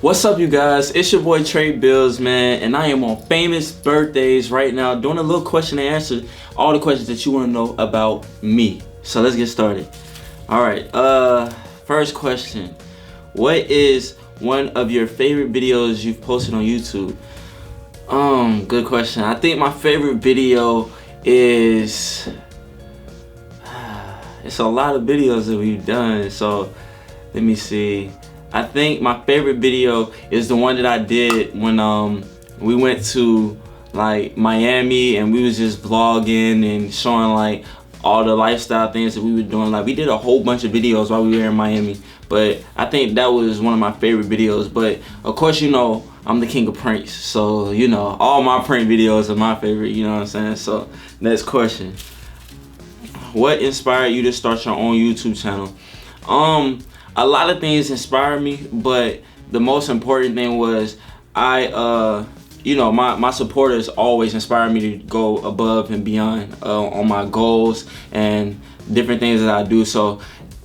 What's up, you guys? It's your boy Trey Bills, man, and I am on famous birthdays right now doing a little question and answer, all the questions that you want to know about me. So let's get started. Alright, first question. What is one of your favorite videos you've posted on YouTube? Good question. I think my favorite video is it's a lot of videos that we've done, so let me see. I think my favorite video is the one that I did when we went to like Miami and we was just vlogging and showing like all the lifestyle things that we were doing. Like we did a whole bunch of videos while we were in Miami, but I think that was one of my favorite videos. But of course, you know, I'm the king of pranks, so you know, all my prank videos are my favorite, you know what I'm saying? So next question. What inspired you to start your own YouTube channel? A lot of things inspired me, but the most important thing was you know, my supporters always inspire me to go above and beyond on my goals and different things that I do. So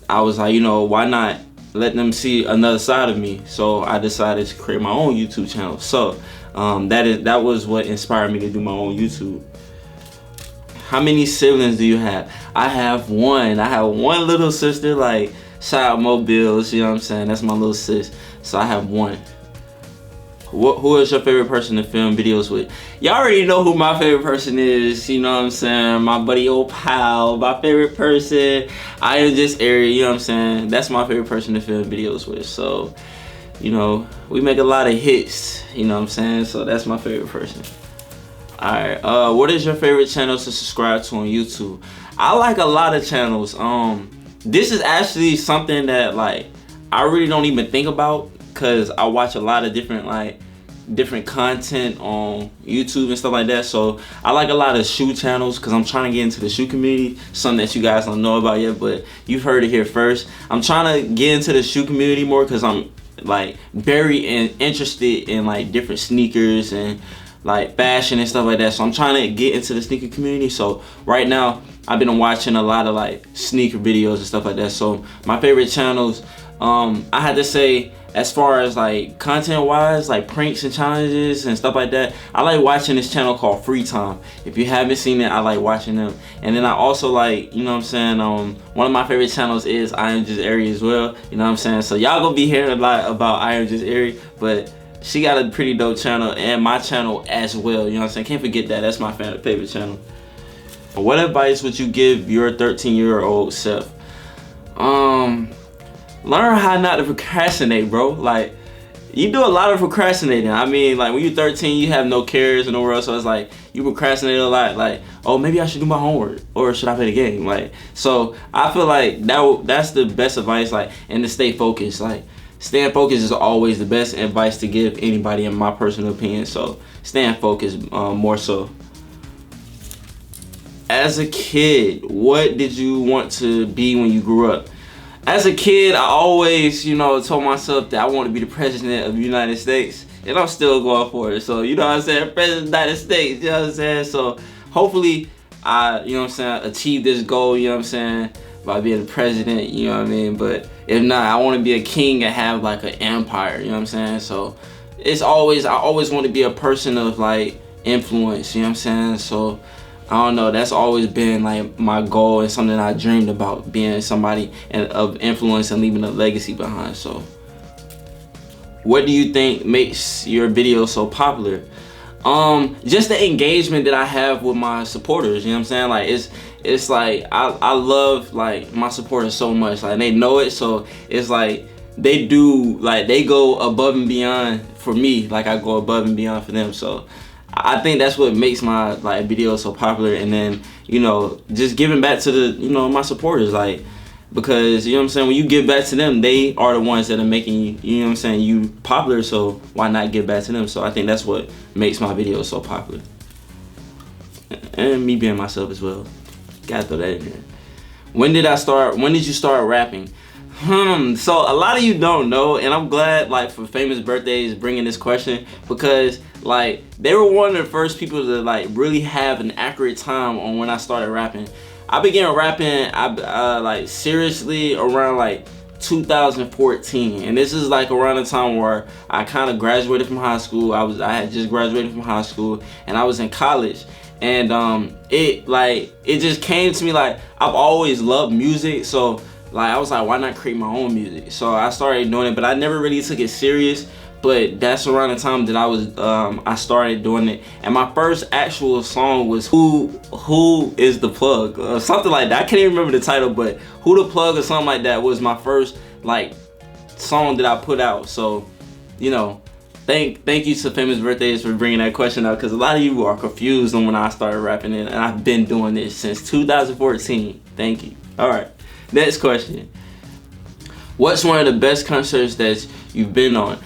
I was like, you know, why not let them see another side of me? So I decided to create my own YouTube channel. So that was what inspired me to do my own YouTube. How many siblings do you have? I have one. I have one little sister. Like, shout out Mobiles, you know what I'm saying? That's my little sis. So I have one. Who is your favorite person to film videos with? Y'all already know who my favorite person is, you know what I'm saying? My buddy old pal, my favorite person. I am just Ari, you know what I'm saying? That's my favorite person to film videos with. So, you know, we make a lot of hits, you know what I'm saying? So that's my favorite person. Alright, what is your favorite channel to subscribe to on YouTube? I like a lot of channels. This is actually something that like I really don't even think about, because I watch a lot of different content on YouTube and stuff like that. So I like a lot of shoe channels because I'm trying to get into the shoe community, something that you guys don't know about yet, but you've heard it here first. I'm trying to get into the shoe community more because I'm like very interested in like different sneakers and like fashion and stuff like that. So I'm trying to get into the sneaker community. So right now I've been watching a lot of like sneaker videos and stuff like that. So my favorite channels, I had to say, as far as like content wise, like pranks and challenges and stuff like that, I like watching this channel called Free Time. If you haven't seen it, I like watching them. And then I also like, you know what I'm saying, one of my favorite channels is I Am Just Ari as well, you know what I'm saying? So y'all gonna be hearing a lot about I Am Just Ari, but she got a pretty dope channel, and my channel as well, you know what I'm saying? Can't forget that. That's my favorite channel. What advice would you give your 13-year-old self? Learn how not to procrastinate, bro. Like, you do a lot of procrastinating. I mean, like when you're 13, you have no cares in the world, so it's like you procrastinate a lot. Like, oh, maybe I should do my homework, or should I play the game? Like, so I feel like that's the best advice. Like, and to stay focused. Like, staying focused is always the best advice to give anybody, in my personal opinion. So staying focused more so. As a kid, what did you want to be when you grew up? As a kid, I always, you know, told myself that I want to be the president of the United States, and I'm still going for it. So, you know what I'm saying, president of the United States, you know what I'm saying? So hopefully I, you know what I'm saying, achieve this goal, you know what I'm saying, by being the president, you know what I mean? But if not, I want to be a king and have like an empire, you know what I'm saying? So it's always, I always want to be a person of like influence, you know what I'm saying? So I don't know, that's always been like my goal and something I dreamed about, being somebody of influence and leaving a legacy behind. So what do you think makes your video so popular? Just the engagement that I have with my supporters, you know what I'm saying? Like it's like I love like my supporters so much, like they know it. So it's like they go above and beyond for me, like I go above and beyond for them. So I think that's what makes my like videos so popular. And then, you know, just giving back to the, you know, my supporters, like, because, you know what I'm saying, when you give back to them, they are the ones that are making you, you know what I'm saying, you popular. So why not give back to them? So I think that's what makes my videos so popular, and me being myself as well. Gotta throw that in there. When did you start rapping? So a lot of you don't know, and I'm glad like for Famous Birthdays bringing this question, because like they were one of the first people to like really have an accurate time on when I started rapping. I began rapping like seriously around like 2014, and this is like around the time where I kind of graduated from high school. I had just graduated from high school, and I was in college. And it just came to me like I've always loved music, so like I was like, why not create my own music? So I started doing it, but I never really took it serious. But that's around the time that I started doing it, and my first actual song was "Who Is the Plug?" Something like that. I can't even remember the title, but "Who the Plug" or something like that was my first like song that I put out. So, you know, thank you to Famous Birthdays for bringing that question up, because a lot of you are confused on when I started rapping, and I've been doing this since 2014. Thank you. All right, next question. What's one of the best concerts that you've been on?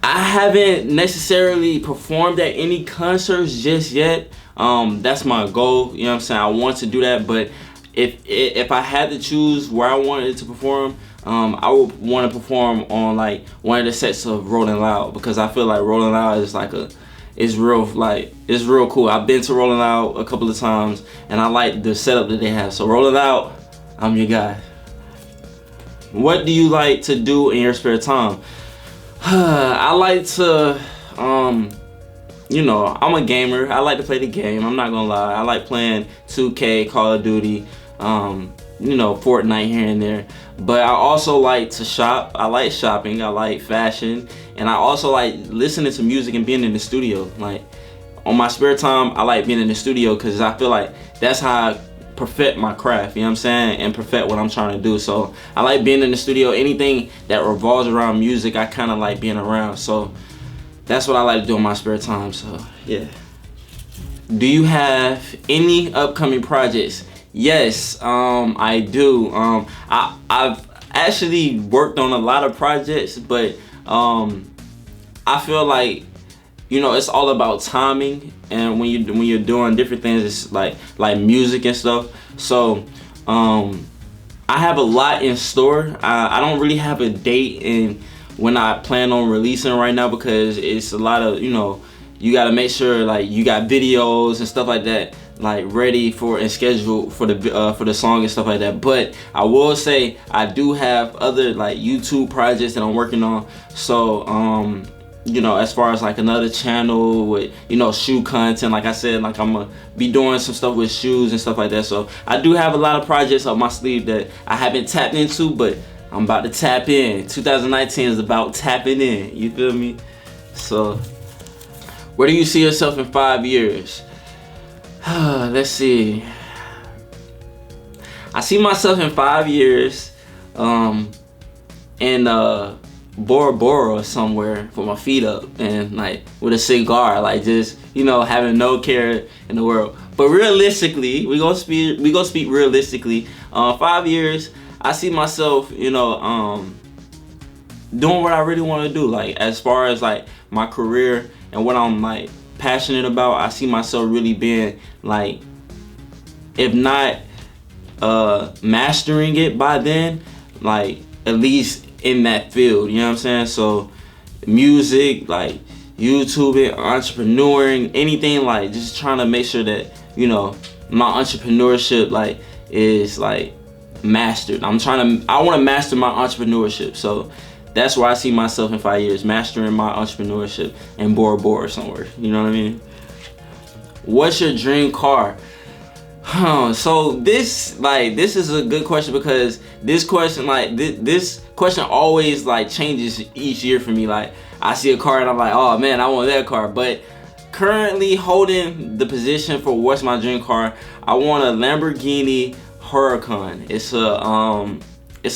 I haven't necessarily performed at any concerts just yet. That's my goal, you know what I'm saying? I want to do that, but if I had to choose where I wanted to perform, I would want to perform on like one of the sets of Rolling Loud, because I feel like Rolling Loud is like it's real cool. I've been to Rolling Loud a couple of times, and I like the setup that they have. So Rolling Loud, I'm your guy. What do you like to do in your spare time? I like to, you know, I'm a gamer. I like to play the game. I'm not gonna lie. I like playing 2K, Call of Duty, you know, Fortnite here and there. But I also like to shop. I like shopping. I like fashion, and I also like listening to music and being in the studio. Like on my spare time, I like being in the studio because I feel like that's how I perfect my craft, you know what I'm saying, and perfect what I'm trying to do. So I like being in the studio. Anything that revolves around music, I kind of like being around. So that's what I like to do in my spare time. So yeah. Do you have any upcoming projects? Yes, I do. I've actually worked on a lot of projects, but I feel like, you know, it's all about timing, and when you're doing different things, it's like music and stuff. So I have a lot in store. I don't really have a date in when I plan on releasing right now, because it's a lot of, you know, you got to make sure like you got videos and stuff like that like ready for and scheduled for the song and stuff like that. But I will say I do have other like YouTube projects that I'm working on. So you know, as far as like another channel with, you know, shoe content, like I said, like I'm gonna be doing some stuff with shoes and stuff like that. So I do have a lot of projects up my sleeve that I haven't tapped into, but I'm about to tap in. 2019 is about tapping in, you feel me? So where do you see yourself in 5 years? Let's see. I see myself in 5 years in Bora Bora somewhere with my feet up and like with a cigar, like just, you know, having no care in the world. But realistically, we gonna speak realistically. 5 years, I see myself, you know, doing what I really want to do. Like as far as like my career and what I'm like passionate about, I see myself really being like, if not mastering it by then, like at least in that field, you know what I'm saying? So music, like YouTubing, entrepreneuring, anything, like just trying to make sure that, you know, my entrepreneurship like is like mastered. I want to master my entrepreneurship. So that's where I see myself in 5 years, mastering my entrepreneurship in Bora Bora somewhere, you know what I mean? What's your dream car? So this is a good question, because this question this question always like changes each year for me. Like I see a car and I'm like, oh man, I want that car. But currently holding the position for what's my dream car, I want a Lamborghini Huracan. It's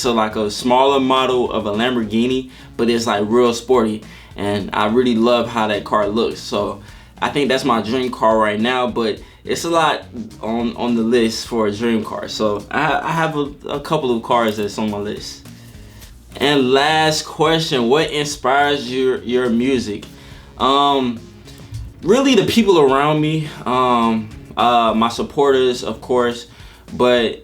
a like a smaller model of a Lamborghini, but it's like real sporty, and I really love how that car looks. So I think that's my dream car right now, but it's a lot on the list for a dream car. So I have a couple of cars that's on my list. And last question, what inspires your music? Really the people around me, my supporters, of course, but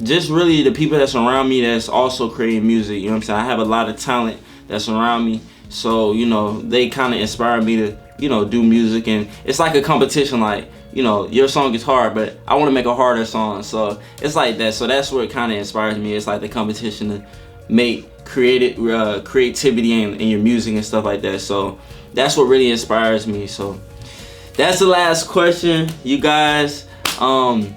just really the people that's around me that's also creating music, you know what I'm saying? I have a lot of talent that's around me, so, you know, they kind of inspire me to, you know, do music. And it's like a competition, like, you know, your song is hard, but I want to make a harder song. So it's like that. So that's what kind of inspires me. It's like the competition to make creativity in your music and stuff like that. So that's what really inspires me. So that's the last question, you guys. I'm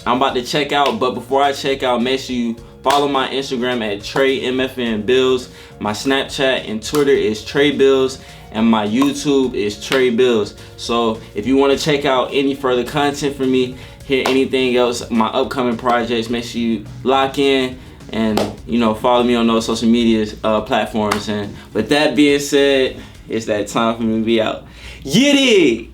about to check out, but before I check out, make sure you follow my Instagram at TreyMFNBills. My Snapchat and Twitter is TreyBills, and my YouTube is TreyBills. So if you want to check out any further content from me, hear anything else, my upcoming projects, make sure you lock in and follow me on those social media platforms. And with that being said, it's that time for me to be out. Get it!